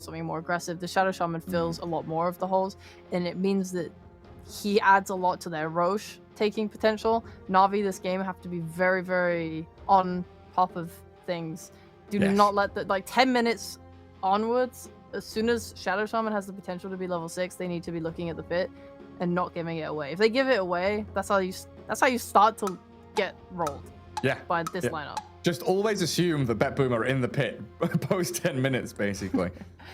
something more aggressive. The Shadow Shaman fills a lot more of the holes, and it means that he adds a lot to their Roche taking potential. Navi this game have to be very, very on top of things. Do not let the 10 minutes onwards, as soon as Shadow Shaman has the potential to be level 6, they need to be looking at the pit and not giving it away. If they give it away, that's how you start to get rolled. Yeah. By this lineup. Just always assume that BetBoom are in the pit post 10 minutes, basically.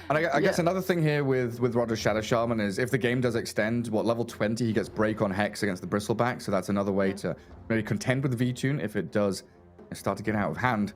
And I guess another thing here with Roger's Shadow Shaman is if the game does extend, level 20, he gets break on Hex against the Bristleback. So that's another way to maybe contend with VTune if it does start to get out of hand.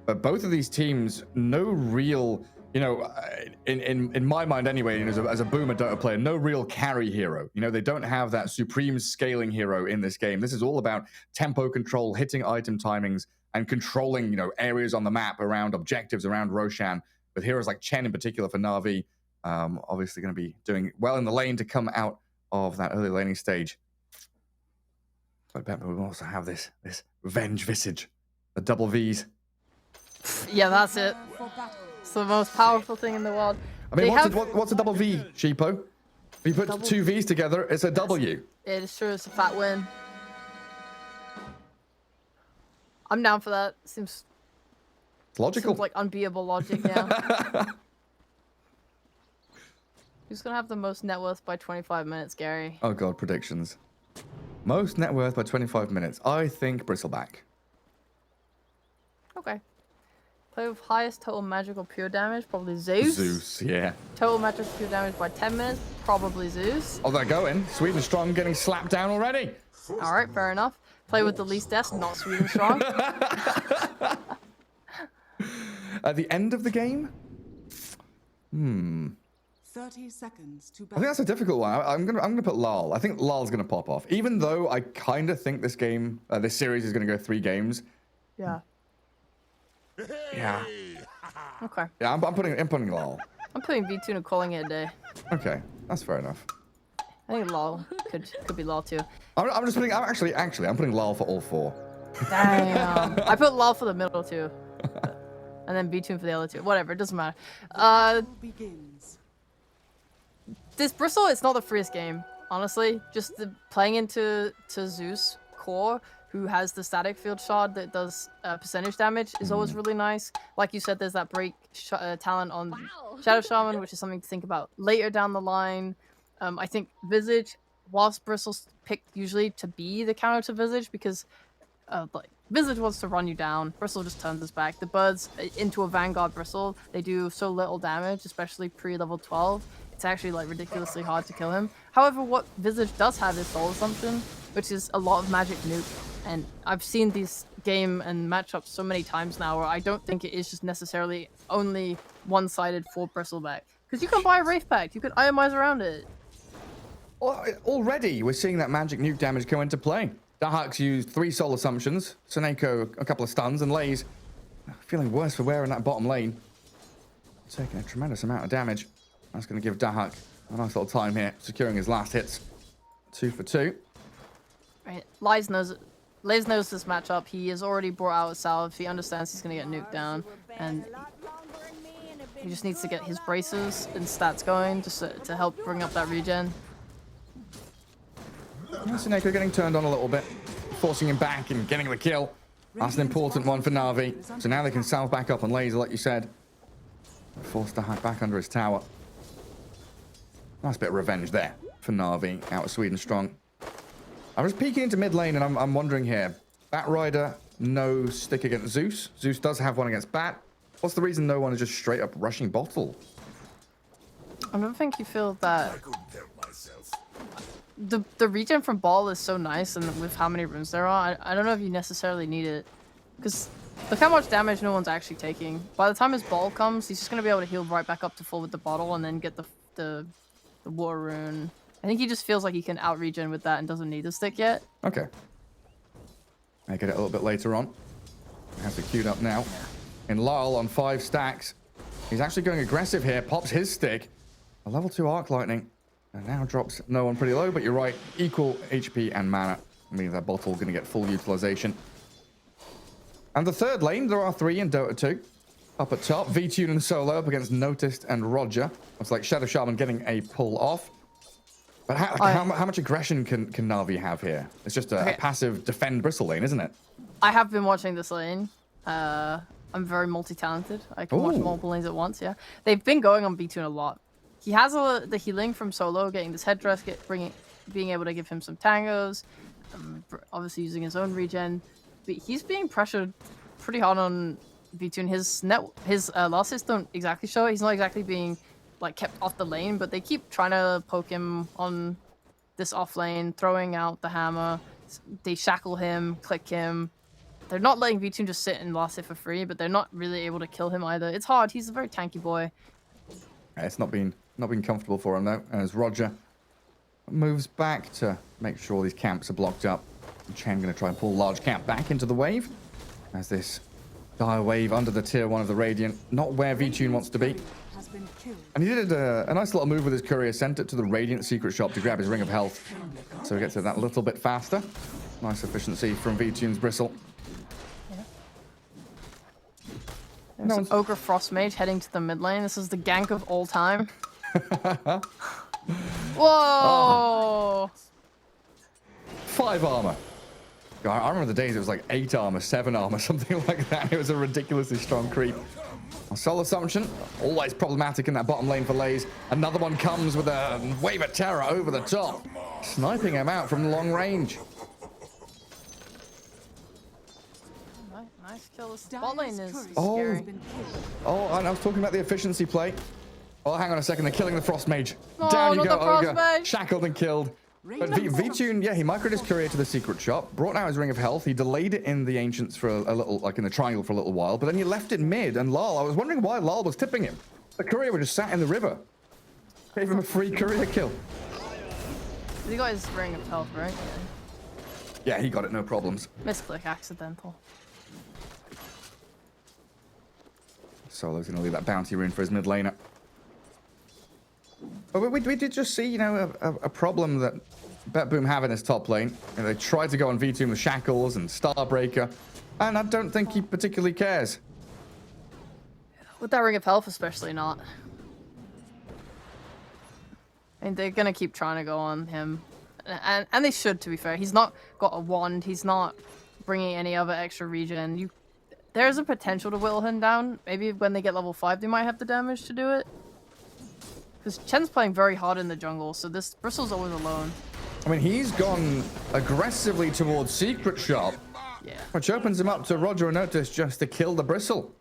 But both of these teams, no real, in my mind anyway, as a Boomer Dota player, no real carry hero. They don't have that supreme scaling hero in this game. This is all about tempo control, hitting item timings, and controlling, areas on the map around objectives, around Roshan, with heroes like Chen in particular for Navi, obviously going to be doing well in the lane to come out of that early laning stage. But I bet we also have this Revenge Visage, the double Vs. Yeah, that's it. It's the most powerful thing in the world. I mean, what's a double V, Cheapo? If you put two Vs together, it's a W. It is true, it's a fat win. I'm down for that. Seems logical. Seems like unbeatable logic, yeah. Who's gonna have the most net worth by 25 minutes, Gary? Oh god, predictions. Most net worth by 25 minutes. I think Bristleback. Okay. Play with highest total magical pure damage, probably Zeus. Zeus, yeah. Total magical pure damage by 10 minutes, probably Zeus. Oh, they're going. Sweden Strong getting slapped down already. Alright, fair enough. Play with the least deaths, not Sweden Strong. At the end of the game? 30 seconds to I think that's a difficult one. I'm gonna put Lal. I think Lal's gonna pop off. Even though I kind of think this game, this series is gonna go 3 games. Yeah. Yeah. Okay. Yeah, I'm putting Lal. I'm putting V2 and calling it a day. Okay, that's fair enough. I think Lal could be Lal too. I'm just putting. I'm putting Lal for all 4. Damn. I put Lal for the middle too, and then B2 for the other 2. Whatever, it doesn't matter. This Bristle, it's not the freest game, honestly. Just playing into Zeus core, who has the static field shard that does percentage damage, is always really nice. Like you said, there's that break talent on Shadow Shaman, which is something to think about later down the line. I think Visage, whilst Bristle's picked usually to be the counter to Visage, because Visage wants to run you down, Bristle just turns his back. The birds into a Vanguard Bristle, they do so little damage, especially pre-level 12. It's actually ridiculously hard to kill him. However, what Visage does have is Soul Assumption, which is a lot of magic nuke. And I've seen these game and matchups so many times now where I don't think it is just necessarily only one-sided for Bristleback. Because you can buy a Wraith Pact, you can itemize around it. Already, we're seeing that magic nuke damage come into play. Dahak's used 3 Soul Assumptions, Seneko a couple of stuns, and Lays feeling worse for wear in that bottom lane. Taking a tremendous amount of damage. That's going to give Dahak a nice little time here, securing his last hits. 2 for 2. Right, Lays knows this matchup. He has already brought out a salve. He understands he's going to get nuked down, and he just needs to get his braces and stats going just to help bring up that regen. Seneko getting turned on a little bit, forcing him back and getting the kill. That's an important one for Navi. So now they can salve back up on Laser, like you said. Forced to hack back under his tower. Nice bit of revenge there for Navi out of Sweden Strong. I was peeking into mid lane and I'm wondering here. Bat Rider, no stick against Zeus. Zeus does have one against Bat. What's the reason no one is just straight up rushing bottle? I don't think you feel that the regen from Ball is so nice, and with how many runes there are, I don't know if you necessarily need it. Because look how much damage no one's actually taking. By the time his Ball comes, he's just going to be able to heal right back up to full with the bottle and then get the War Rune. I think he just feels like he can out-regen with that and doesn't need the stick yet. Okay. I get it a little bit later on. I have it queued up now. In Lal on 5 stacks. He's actually going aggressive here. Pops his stick. A level 2 Arc Lightning. And now drops no one pretty low, but you're right. Equal HP and mana. I mean, that bottle going to get full utilization. And the third lane, there are 3 in Dota 2. Up at top, VTune and Solo up against Natus and Roger. It's like Shadow Shaman getting a pull off. But how much aggression can Navi have here? It's just a passive defend bristle lane, isn't it? I have been watching this lane. I'm very multi-talented. I can watch multiple lanes at once, yeah. They've been going on VTune a lot. He has the healing from Solo, getting this headdress, being able to give him some tangos, obviously using his own regen. But he's being pressured pretty hard on VTune. His losses don't exactly show it. He's not exactly being like kept off the lane, but they keep trying to poke him on this off lane, throwing out the hammer. They shackle him, click him. They're not letting VTune just sit and last it for free, but they're not really able to kill him either. It's hard. He's a very tanky boy. It's not been comfortable for him though, as Roger moves back to make sure these camps are blocked up. Chen going to try and pull large camp back into the wave as this dire wave under the tier 1 of the Radiant, not where VTune wants to be. And he did a nice little move with his courier, sent it to the Radiant secret shop to grab his ring of health, so he gets to that a little bit faster. Nice efficiency from VTune's bristle. There's an Ogre Frost Mage heading to the mid lane. This is the gank of all time. Whoa! 5 armor. God, I remember the days it was like 8 armor, 7 armor, something like that. It was a ridiculously strong creep. Soul Assumption, always problematic in that bottom lane for Lays. Another one comes with a wave of terror over the top, sniping him out from long range. Nice kill. The bot lane is scary. Oh, and I was talking about the efficiency play. Oh, hang on a second. They're killing the Frost Mage. Oh, down you go, Ogre. Mage. Shackled and killed. But VTune, yeah, he microed his courier to the secret shop, brought out his ring of health. He delayed it in the ancients for a little, like in the triangle for a little while, but then he left it mid. And Lal, I was wondering why Lal was tipping him. The courier was just sat in the river. Gave him a free courier kill. He got his ring of health, right? Yeah, he got it, no problems. Misclick, accidental. Solo's going to leave that bounty rune for his mid laner. But we did just see, you know, a problem that BetBoom have in his top lane. And they tried to go on VTune with Shackles and Starbreaker, and I don't think he particularly cares. With that ring of health, especially not. I mean, they're gonna keep trying to go on him, and they should, to be fair. He's not got a wand. He's not bringing any other extra regen. There's a potential to whittle him down. Maybe when they get level 5, they might have the damage to do it. Because Chen's playing very hard in the jungle, so this Bristle's always alone. I mean, he's gone aggressively towards Secret Shop, which opens him up to Roger and Natus just to kill the Bristle.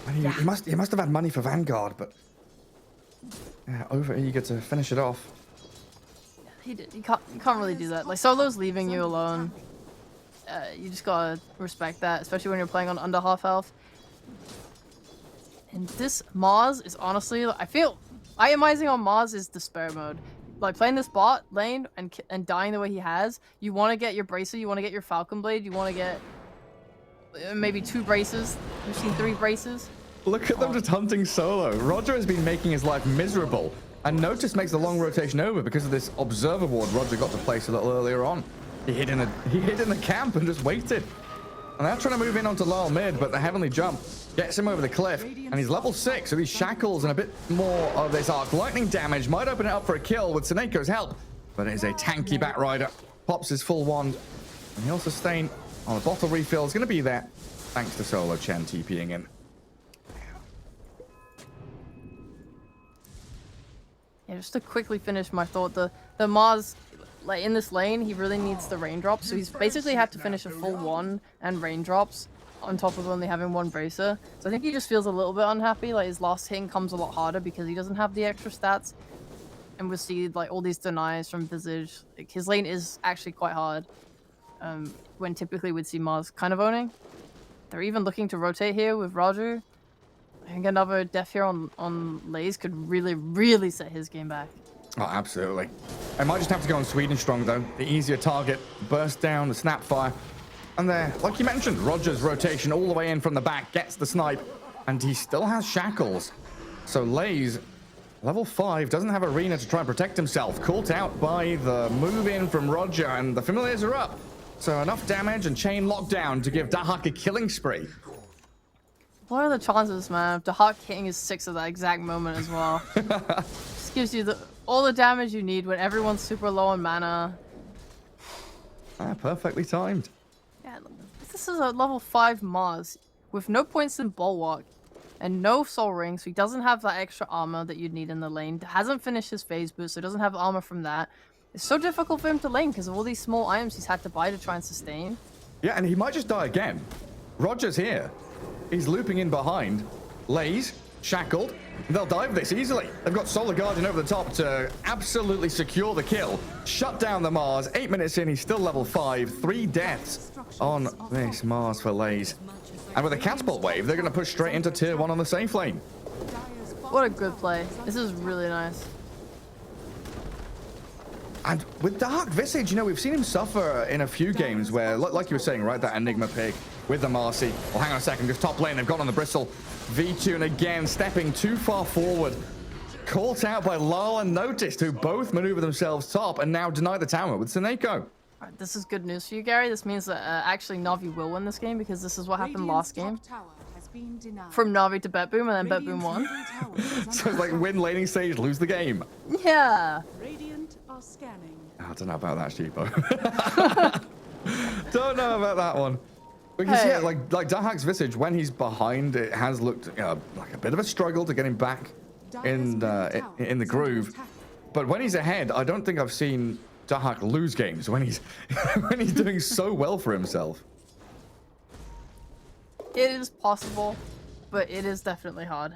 And he must have had money for Vanguard, but over eager to finish it off. He did. You can't really do that. Like, Solo's leaving you alone. You just gotta respect that, especially when you're playing on under half health. And this Mars is honestly, I feel, itemizing on Mars is despair mode. Like, playing this bot lane and dying the way he has, you want to get your bracer, you want to get your Falcon Blade, you want to get maybe 2 braces. You've seen 3 braces. Look at them just hunting Solo. Roger has been making his life miserable, and Natus makes the long rotation over because of this Observer Ward Roger got to place a little earlier on. He hid in the camp and just waited. And they're trying to move in onto Lal mid, but the Heavenly Jump gets him over the cliff, and he's level 6, so these shackles and a bit more of this arc lightning damage might open it up for a kill with Seneco's help. But it is a tanky Batrider. Pops his full wand, and he'll sustain on the bottle refill. Is going to be there, thanks to Solo Chen TPing in. Yeah, just to quickly finish my thought, the Mars, like, in this lane, he really needs the raindrops, so he's basically had to finish a full 1 and raindrops on top of only having 1 bracer. So I think he just feels a little bit unhappy. Like, his last hitting comes a lot harder because he doesn't have the extra stats. And we'll see, like, all these denies from Visage. Like, his lane is actually quite hard, when typically we'd see Mars kind of owning. They're even looking to rotate here with Roger. I think another death here on Lays could really, really set his game back. Oh, absolutely. I might just have to go on Sweden Strong, though. The easier target. Burst down, the Snapfire. And there, like you mentioned, Roger's rotation all the way in from the back, gets the snipe, and he still has shackles. So Lays, level 5, doesn't have arena to try and protect himself. Caught out by the move in from Roger, and the familiars are up. So enough damage and chain lockdown to give Dahak a killing spree. what are the chances, man, of Dahak hitting his 6 at that exact moment as well? Just gives you all the damage you need when everyone's super low on mana. Perfectly timed. Yeah, this is a level 5 Mars with no points in Bulwark and no Soul Ring, so he doesn't have that extra armor that you'd need in the lane. Hasn't finished his phase boost, so he doesn't have armor from that. It's so difficult for him to lane because of all these small items he's had to buy to try and sustain. Yeah, and he might just die again. Roger's here. He's looping in behind. Lays, shackled. They'll dive this easily. They've got Solar Guardian over the top to absolutely secure the kill. Shut down the Mars. 8 minutes in, he's still level 5. 3 deaths on this Mars for Lays. And with a catapult wave, they're going to push straight into tier 1 on the safe lane. What a good play. This is really nice. And with Dark Visage, you know, we've seen him suffer in a few games where, like you were saying, right, that Enigma pick with the Marcy. Well, hang on a second, just top lane, they've got on the Bristle. V-Tune again, stepping too far forward. Caught out by Lala and Natus, who both maneuver themselves top and now deny the tower with Seneko. Alright, this is good news for you, Gary. This means that actually Navi will win this game because this is what happened last game. From Navi to BetBoom and then BetBoom won. So it's like win laning stage, lose the game. Yeah. Scanning. I don't know about that, Sheepo. Don't know about that one. Because hey. yeah, like Dahak's Visage, when he's behind, it has looked like a bit of a struggle to get him back in the groove. But when he's ahead, I don't think I've seen Dahak lose games when he's when he's doing so well for himself. It is possible, but it is definitely hard.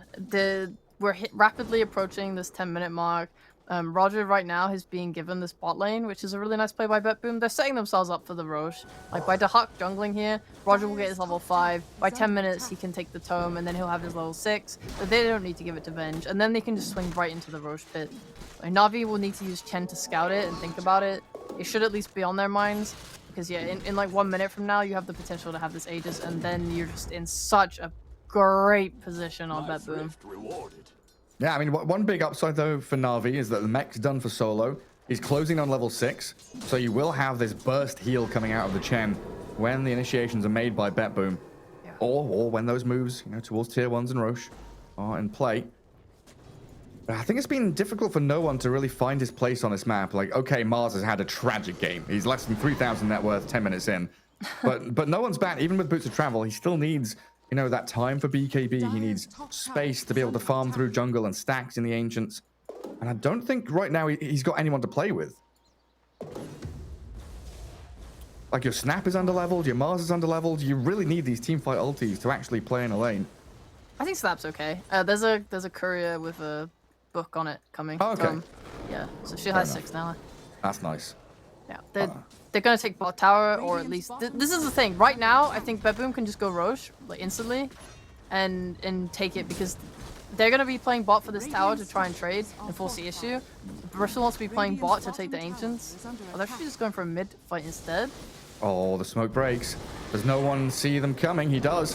We're rapidly approaching this 10-minute mark. Roger right now is being given this bot lane, which is a really nice play by BetBoom. They're setting themselves up for the Roche. Like by Dahak jungling here, Roger will get his level 5. By 10 minutes, he can take the tome, and then he'll have his level 6. But they don't need to give it to Venge, and then they can just swing right into the Roche pit. Like, Navi will need to use Chen to scout it and think about it. It should at least be on their minds, because yeah, in like 1 minute from now, you have the potential to have this Aegis, and then you're just in such a great position on BetBoom. Yeah, I mean, one big upside, though, for Navi is that the mech's done for solo. He's closing on level 6, so you will have this burst heal coming out of the Chen when the initiations are made by BetBoom. Yeah. Or when those moves, you know, towards tier 1s and Roche are in play. I think it's been difficult for no one to really find his place on this map. Like, okay, Mars has had a tragic game. He's less than 3,000 net worth 10 minutes in. But no one's bad. Even with Boots of Travel, he still needs... you know, that time for BKB, he needs space to be able to farm through jungle and stacks in the Ancients. And I don't think right now he's got anyone to play with. Like, your Snap is underleveled, your Mars is underleveled. You really need these teamfight ultis to actually play in a lane. I think Snap's okay. There's a courier with a book on it coming. Oh, okay. Yeah, so she has 6 now. That's nice. Yeah, they're gonna take bot tower, or at least this is the thing. Right now, I think BetBoom can just go Roche like instantly, and take it because they're gonna be playing bot for this tower to try and trade and force the issue. Bristle wants to be playing bot to take the Ancients. Oh, they're actually just going for a mid fight instead. Oh, the smoke breaks. Does no one see them coming? He does.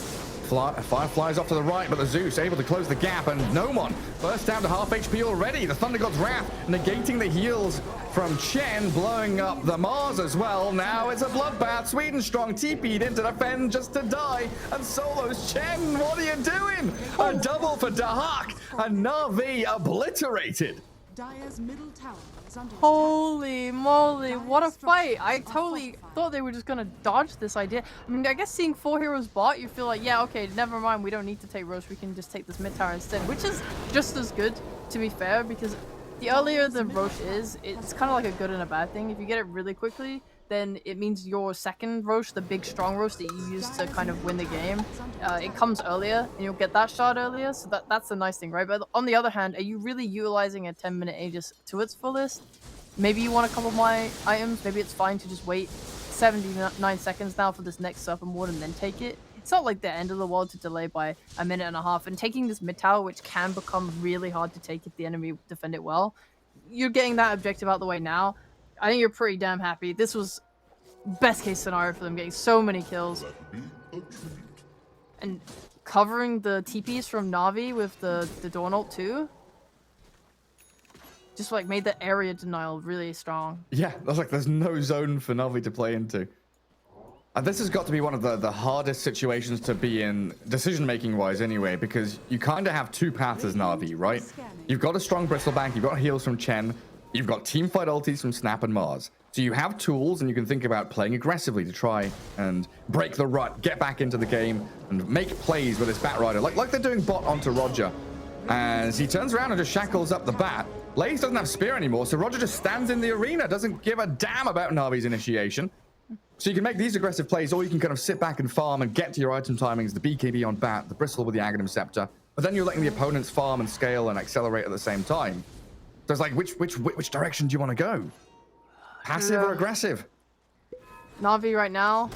Fire flies off to the right, but the Zeus able to close the gap, and no one burst down to half HP already. The Thunder God's Wrath negating the heals from Chen, blowing up the Mars as well. Now it's a bloodbath. Sweden Strong TP'd into defend just to die, and solos Chen. What are you doing? A double for Dahak, and Navi obliterated. Dire's middle tower is under Holy moly, what a fight. I totally thought they were just gonna dodge this idea. I mean, I guess seeing 4 heroes bot, you feel like, yeah, okay, never mind, we don't need to take Roche, we can just take this mid tower instead, which is just as good, to be fair, because the earlier the Roche is, it's kind of like a good and a bad thing. If you get it really quickly, then it means your second Roche, the big strong Roche that you use to kind of win the game, it comes earlier and you'll get that shot earlier, so that's the nice thing, right? But on the other hand, are you really utilizing a 10-minute Aegis to its fullest? Maybe you want a couple of my items, maybe it's fine to just wait 79 seconds now for this next Serpent Ward and then take it. It's not like the end of the world to delay by a minute and a half, and taking this mid tower, which can become really hard to take if the enemy defend it well, you're getting that objective out the way now. I think you're pretty damn happy. This was best case scenario for them, getting so many kills. And covering the TPs from Navi with the Dawn ult too. Just like made the area denial really strong. Yeah, I was like, there's no zone for Navi to play into. This has got to be one of the hardest situations to be in, decision-making wise anyway, because you kind of have two paths as Navi, right? You've got a strong Bristleback, you've got heals from Chen, you've got teamfight ultis from Snap and Mars. So you have tools, and you can think about playing aggressively to try and break the rut, get back into the game, and make plays with this Batrider, like they're doing bot onto Roger. As he turns around and just shackles up the bat. Lays doesn't have spear anymore, so Roger just stands in the arena, doesn't give a damn about Navi's initiation. So you can make these aggressive plays, or you can kind of sit back and farm and get to your item timings, the BKB on bat, the Bristle with the Aghanim Scepter, but then you're letting the opponents farm and scale and accelerate at the same time. So it's like, which direction do you want to go? Passive or aggressive? Navi right now,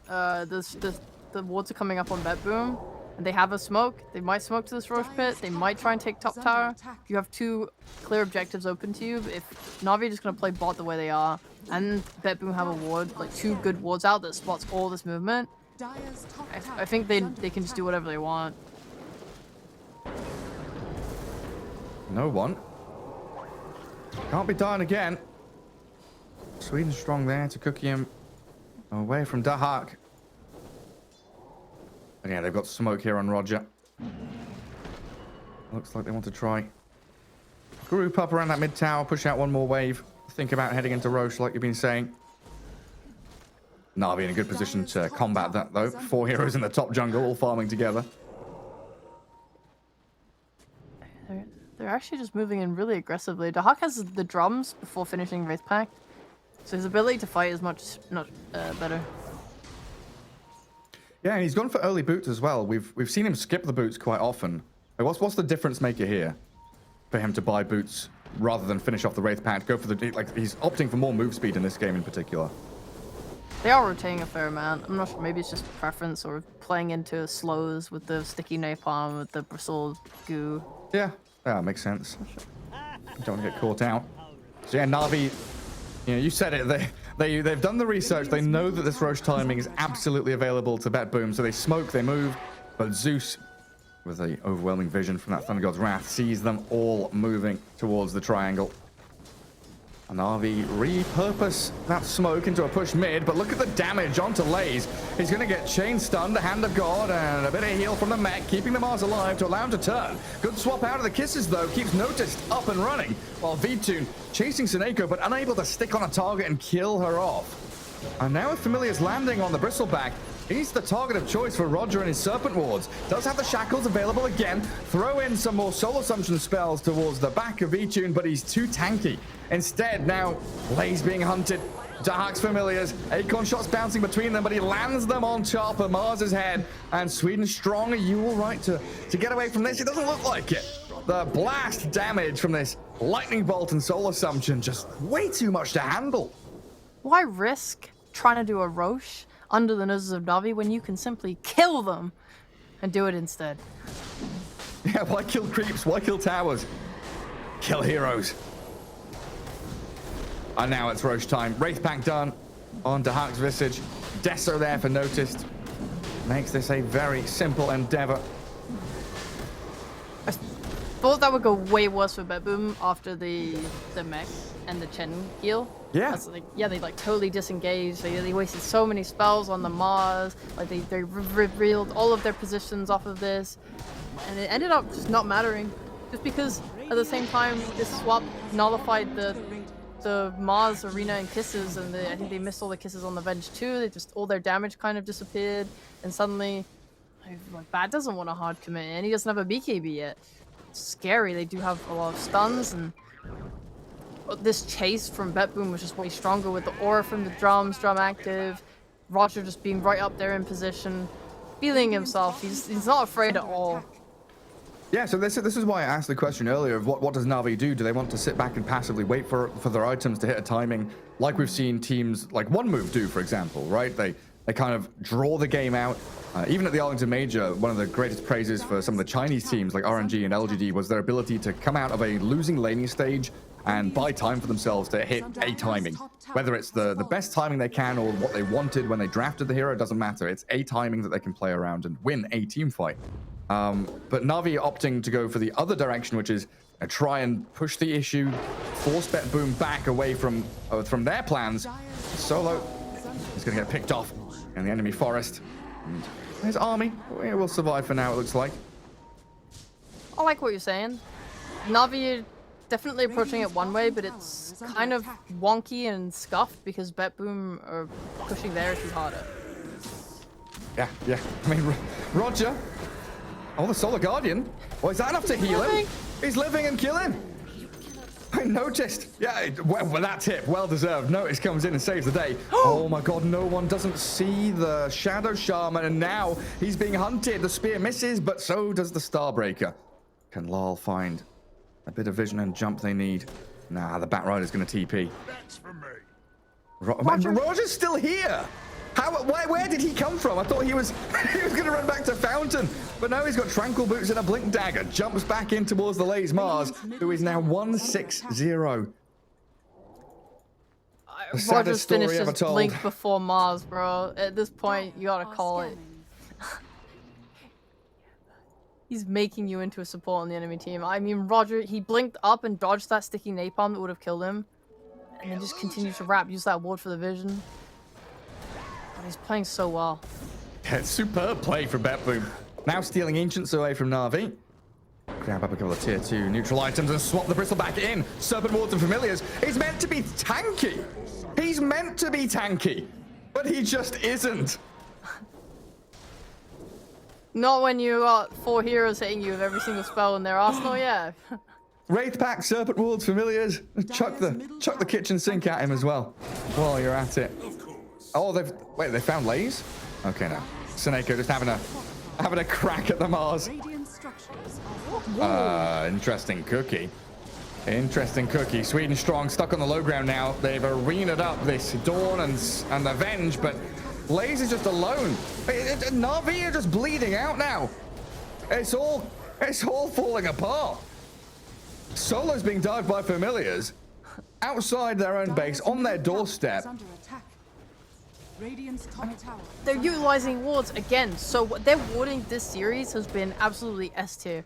the wards are coming up on BetBoom, and they have a smoke. They might smoke to this Roche pit. They might try and take top tower. You have two clear objectives open to you. If Navi are just going to play bot the way they are, and BetBoom have a ward, like two good wards out that spots all this movement, I think they can just do whatever they want. No one. Can't be done again. Sweden strong there to cookie him away from Dahak. And yeah, they've got smoke here on Roger. Looks like they want to try group up around that mid tower, push out one more wave. Think about heading into Roche like you've been saying. Navi in a good position to combat that though. 4 heroes in the top jungle all farming together. They're actually just moving in really aggressively. Dahak has the drums before finishing Wraith Pact, so his ability to fight is much better. Yeah, and he's gone for early boots as well. We've seen him skip the boots quite often. Like, what's the difference maker here for him to buy boots rather than finish off the Wraith Pact? Go for the, like, he's opting for more move speed in this game in particular. They are rotating a fair amount. I'm not sure, maybe it's just preference or playing into slows with the sticky napalm, with the bristle goo. Yeah, makes sense. Don't want to get caught out. So yeah, Navi, you know, you said it. They've done the research. They know that this Roche timing is absolutely available to BetBoom. So they smoke, they move, but Zeus, with the overwhelming vision from that Thunder God's Wrath, sees them all moving towards the triangle. And Navi repurpose that smoke into a push mid, but look at the damage onto Lays. He's going to get chain stunned, a Hand of God, and a bit of heal from the mech, keeping the Mars alive to allow him to turn. Good swap out of the kisses, though, keeps Natus up and running, while Vtune chasing Sineko, but unable to stick on a target and kill her off. And now with Familiar's landing on the Bristleback, he's the target of choice for Roger and his Serpent Wards. Does have the shackles available again. Throw in some more soul assumption spells towards the back of Vtune, but he's too tanky. Instead, now, Lays being hunted. Dahak's Familiars. Acorn shots bouncing between them, but he lands them on top of Mars's head. And Sweden strong. Are you all right to get away from this? It doesn't look like it. The blast damage from this lightning bolt and soul assumption, just way too much to handle. Why risk trying to do a Roche under the noses of Navi when you can simply kill them and do it instead? Yeah, why kill creeps? Why kill towers? Kill heroes. And now it's Roche time. Wraith Pact done on Dahak's Visage. Deso there for Noticed. Makes this a very simple endeavor. I thought that would go way worse for BetBoom after the mech and the Chen heal. Yeah. They like totally disengaged. They wasted so many spells on the Mars. Like they revealed all of their positions off of this, and it ended up just not mattering. Just because at the same time this swap nullified the Mars arena and kisses, and I think they missed all the kisses on the Venge too. They just all their damage kind of disappeared, and suddenly, like, Bat doesn't want a hard commit, and he doesn't have a BKB yet. It's scary. They do have a lot of stuns, and this chase from BetBoom was just way stronger with the aura from the drums, drum active, Roger just being right up there in position, feeling himself. He's not afraid at all. Yeah, so this is why I asked the question earlier of what does Navi do? Do they want to sit back and passively wait for their items to hit a timing like we've seen teams like One Move do, for example, right? They kind of draw the game out. Even at the Arlington Major, one of the greatest praises for some of the Chinese teams like RNG and LGD was their ability to come out of a losing laning stage and buy time for themselves to hit a timing. Whether it's the best timing they can or what they wanted when they drafted the hero, it doesn't matter. It's a timing that they can play around and win a team fight. But Navi opting to go for the other direction, which is try and push the issue, force BetBoom back away from their plans. Solo is going to get picked off in the enemy forest. And his army will survive for now, it looks like. I like what you're saying. Navi definitely approaching it one way, but it's kind of wonky and scuffed because BetBoom are pushing their issue harder. Yeah. I mean, Roger. Oh, the Solar Guardian. Well, is that enough to heal him? He's living and killing. I noticed. Yeah, well, that tip, well deserved. Notice comes in and saves the day. Oh my god, no one doesn't see the Shadow Shaman, and now he's being hunted. The spear misses, but so does the Starbreaker. Can Lal find a bit of vision and jump they need? Nah, the Batrider's going to TP. That's for me. Roger's still here. Where did he come from? I thought he was going to run back to Fountain, but no, he's got Tranquil Boots and a Blink Dagger. Jumps back in towards the Lays Mars, who is now 1-6-0. Roger's finished his Blink before Mars, bro. At this point, you gotta call it. He's making you into a support on the enemy team. I mean, Roger, he blinked up and dodged that sticky napalm that would have killed him, and then just continued to wrap, use that ward for the vision. God, he's playing so well. Yeah, superb play from BetBoom. Now stealing Ancients away from Navi. Grab up a couple of tier 2 neutral items and swap the Bristle back in. Serpent Wards and Familiars. He's meant to be tanky. He's meant to be tanky, but he just isn't. Not when you got 4 heroes hitting you with every single spell in their arsenal, yeah. Wraith Pack, Serpent Wards, Familiars. Chuck the kitchen sink at him as well while you're at it. Oh, they found Lays? Okay, now Seneko just having a crack at the Mars. Interesting cookie. Interesting cookie. Sweden strong, stuck on the low ground now. They've arena'd up this Dawn and Avenge, but Lays is just alone. Navi are just bleeding out now. It's all falling apart. Solo's being dived by Familiars outside their own base on their doorstep. They're utilizing wards again, so their warding this series has been absolutely S tier.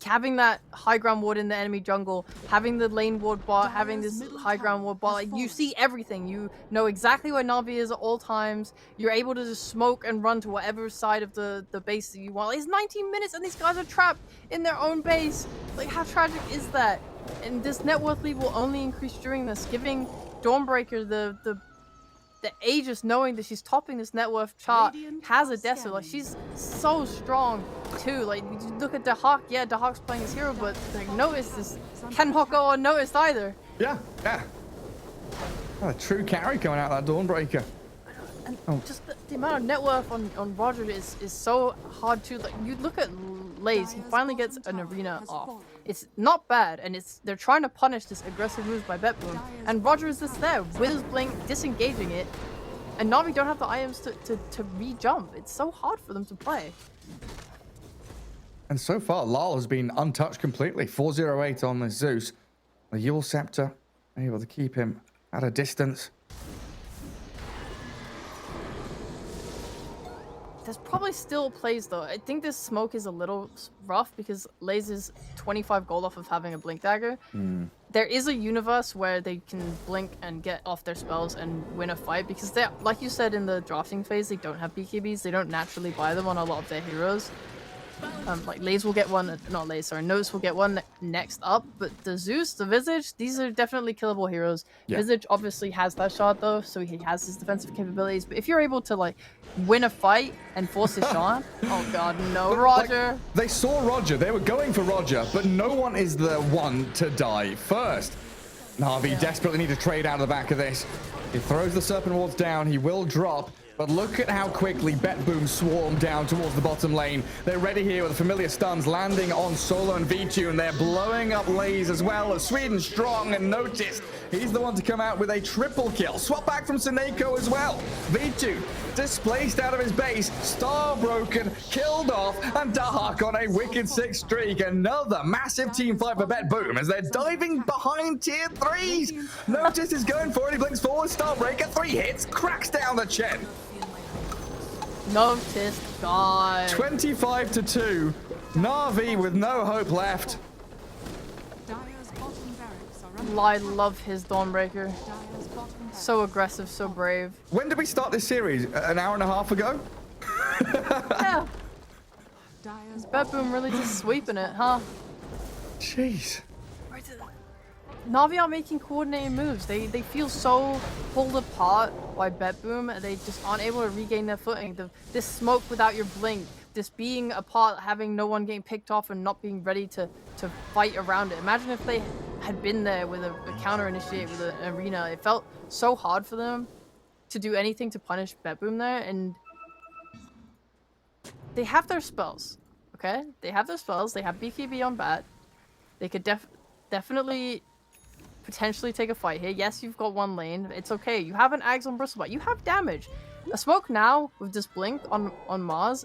Having that high ground ward in the enemy jungle, having the lane ward bot, having this high ground ward bot, like, you see everything. You know exactly where Navi is at all times. You're able to just smoke and run to whatever side of the base that you want. Like, it's 19 minutes and these guys are trapped in their own base. Like, how tragic is that? And this net worth lead will only increase during this, giving Dawnbreaker the Aegis, knowing that she's topping this net worth chart, has a Desu. Like, she's so strong too. Like, you look at Dahak, yeah, Dahak's playing his hero, but like, Notice is cannot go unnoticed either. Yeah. Oh, a true carry coming out of that Dawnbreaker. And just the amount of net worth on Roger is so hard to, like, you look at Lays, he finally gets an arena off. It's not bad, and they're trying to punish this aggressive move by BetBoom, and Roger is just there with his blink, disengaging it, and Navi don't have the items to re-jump. It's so hard for them to play. And so far, Lal has been untouched completely. 408 on the Zeus. The Yule Scepter, able to keep him at a distance. There's probably still plays though. I think this smoke is a little rough because Lays is 25 gold off of having a Blink Dagger. There is a universe where they can blink and get off their spells and win a fight because they, like you said in the drafting phase, they don't have BKBs. They don't naturally buy them on a lot of their heroes. Like Lays will get one, not Lays, sorry, Notice will get one next up, but the Zeus, the Visage, these are definitely killable heroes. Yeah. Visage obviously has that shot though, so he has his defensive capabilities, but if you're able to like win a fight and force his shot, oh god, no, Roger. Like, they saw Roger, they were going for Roger, but no one is the one to die first. Navi desperately need to trade out of the back of this. He throws the Serpent Wards down, he will drop. But look at how quickly BetBoom swarm down towards the bottom lane. They're ready here with the familiar stuns landing on Solo and V2, and they're blowing up Lays as well as Sweden strong and noticed. He's the one to come out with a triple kill. Swap back from Seneko as well. V2 displaced out of his base, Star broken, killed off, and Dahak on a wicked 6 streak. Another massive team fight for BetBoom as they're diving behind tier 3s. Notice is going for it, he blinks forward, Starbreaker, 3 hits, cracks down the Chen. Notice, God. 25-2. Navi with no hope left. I love his Dawnbreaker. Dire's bottom So aggressive, so brave. When did we start this series? An hour and a half ago? Yeah, Dire's BetBoom really just sweeping it, huh? Jeez. Navi are making coordinated moves. They feel so pulled apart by BetBoom. They just aren't able to regain their footing. This smoke without your blink, this being apart, having no one getting picked off and not being ready to fight around it. Imagine if they had been there with a counter initiate with an arena. It felt so hard for them to do anything to punish BetBoom there, and they have their spells. Okay, they have their spells. They have BKB on bat. They could definitely potentially take a fight here. Yes, you've got one lane. It's okay. You have an Ags on Bristlebite. You have damage. A smoke now with this blink on Mars.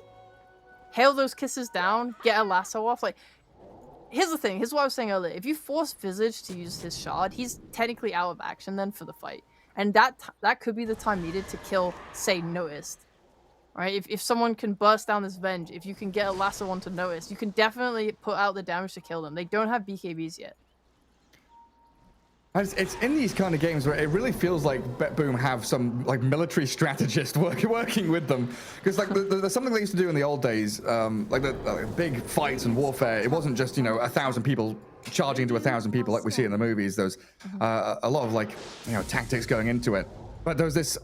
Hail those kisses down. Get a lasso off. Like, here's the thing. Here's what I was saying earlier. If you force Visage to use his shard, he's technically out of action then for the fight. And that could be the time needed to kill, say, Noticed. Right? If someone can burst down this Venge, if you can get a lasso onto Noticed, you can definitely put out the damage to kill them. They don't have BKBs yet. It's in these kind of games where it really feels like BetBoom have some like military strategist working with them, because like there's something they used to do in the old days, like the big fights and warfare. It wasn't just 1,000 people charging into 1,000 people like we see in the movies. There's a lot of like tactics going into it. But there's this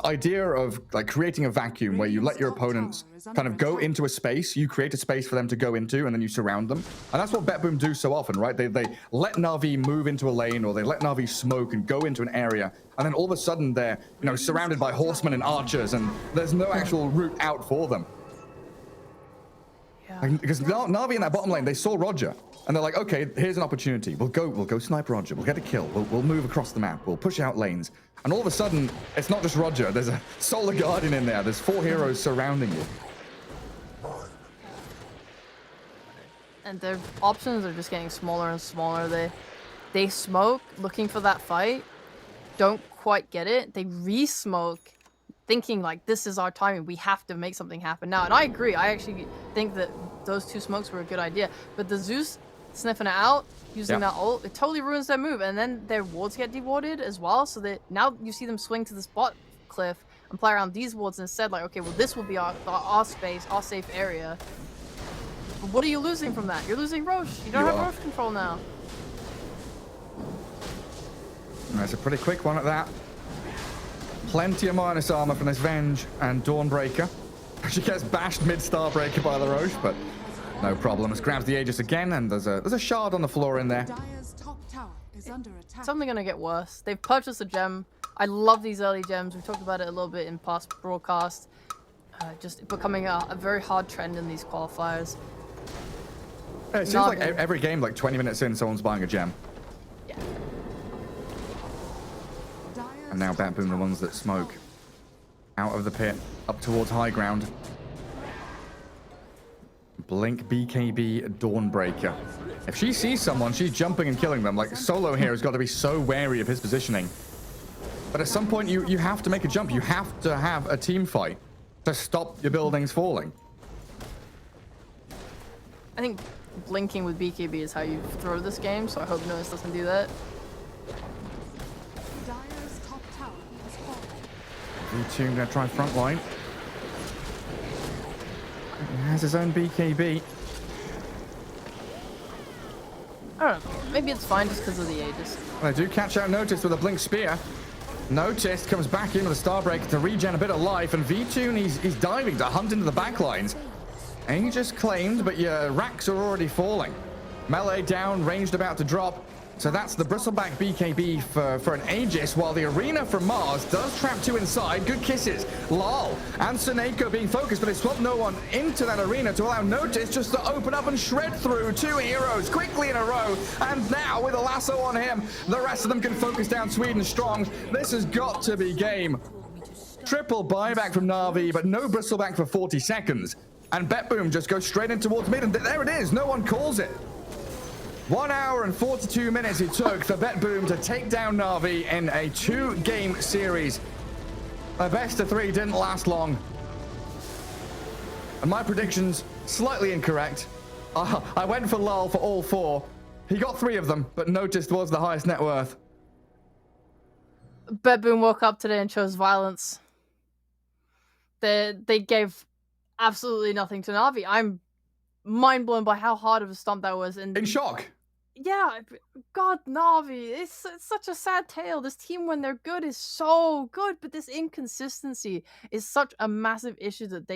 idea of like creating a vacuum where you let your opponents kind of go into a space, you create a space for them to go into, and then you surround them. And that's what BetBoom do so often, right? They let Navi move into a lane, or they let Navi smoke and go into an area, and then all of a sudden they're surrounded by horsemen and archers, and there's no actual route out for them. Yeah. Because Navi in that bottom lane, they saw Roger, and they're like, okay, here's an opportunity. We'll go snipe Roger. We'll get a kill. We'll move across the map. We'll push out lanes. And all of a sudden, it's not just Roger. There's a Solar Guardian in there. There's 4 heroes surrounding you. And their options are just getting smaller and smaller. They smoke looking for that fight, don't quite get it. They re-smoke thinking like, this is our timing. We have to make something happen now. And I agree. I actually think that those 2 smokes were a good idea. But the Zeus sniffing it out, using that ult, it totally ruins their move. And then their wards get dewarded as well. So that now you see them swing to this bot cliff and play around these wards instead. Like, okay, well, this will be our space, our safe area. But what are you losing from that? You're losing Roche. You don't have Roche control now. That's a pretty quick one at that. Plenty of minus armor from this Venge and Dawnbreaker. She gets bashed mid-Starbreaker by the Roche, but no problems. Grabs the Aegis again, and there's a shard on the floor in there. Dire's top tower is under attack. It's only gonna get worse. They've purchased a gem. I love these early gems. We talked about it a little bit in past broadcasts. Just becoming a very hard trend in these qualifiers. It seems like every game, like 20 minutes in, someone's buying a gem. Yeah. And now BetBoom, the ones that smoke. Out of the pit, up towards high ground. Blink BKB Dawnbreaker. If she sees someone, she's jumping and killing them. Like, Solo here has got to be so wary of his positioning. But at some point, you have to make a jump. You have to have a team fight to stop your buildings falling. I think blinking with BKB is how you throw this game, so I hope Notice doesn't do that. Dire's top tower has fallen. V2 gonna try front line. He has his own BKB. I don't know. Maybe it's fine just because of the Aegis. They do catch out Notice with a blink spear. Notice comes back in with a Starbreaker to regen a bit of life, and V2 he's diving to hunt into the backlines. Aegis claimed, but your racks are already falling. Melee down, ranged about to drop. So that's the Bristleback BKB for an Aegis, while the Arena from Mars does trap 2 inside. Good kisses. Lol and Suneko being focused, but they swap no one into that arena to allow Notice just to open up and shred through 2 heroes quickly in a row. And now with a lasso on him, the rest of them can focus down Sweden strong. This has got to be game. Triple buyback from Navi, but no Bristleback for 40 seconds. And BetBoom just goes straight in towards mid, and there it is. No one calls it. 1 hour and 42 minutes it took for BetBoom to take down Navi in a 2-game series. The best of 3 didn't last long. And my predictions, slightly incorrect. I went for lull for all 4. He got 3 of them, but Natus was the highest net worth. BetBoom woke up today and chose violence. They gave absolutely nothing to Navi. I'm mind blown by how hard of a stomp that was. And In shock. yeah, God, Navi, it's such a sad tale. This team, when they're good, is so good, but this inconsistency is such a massive issue that they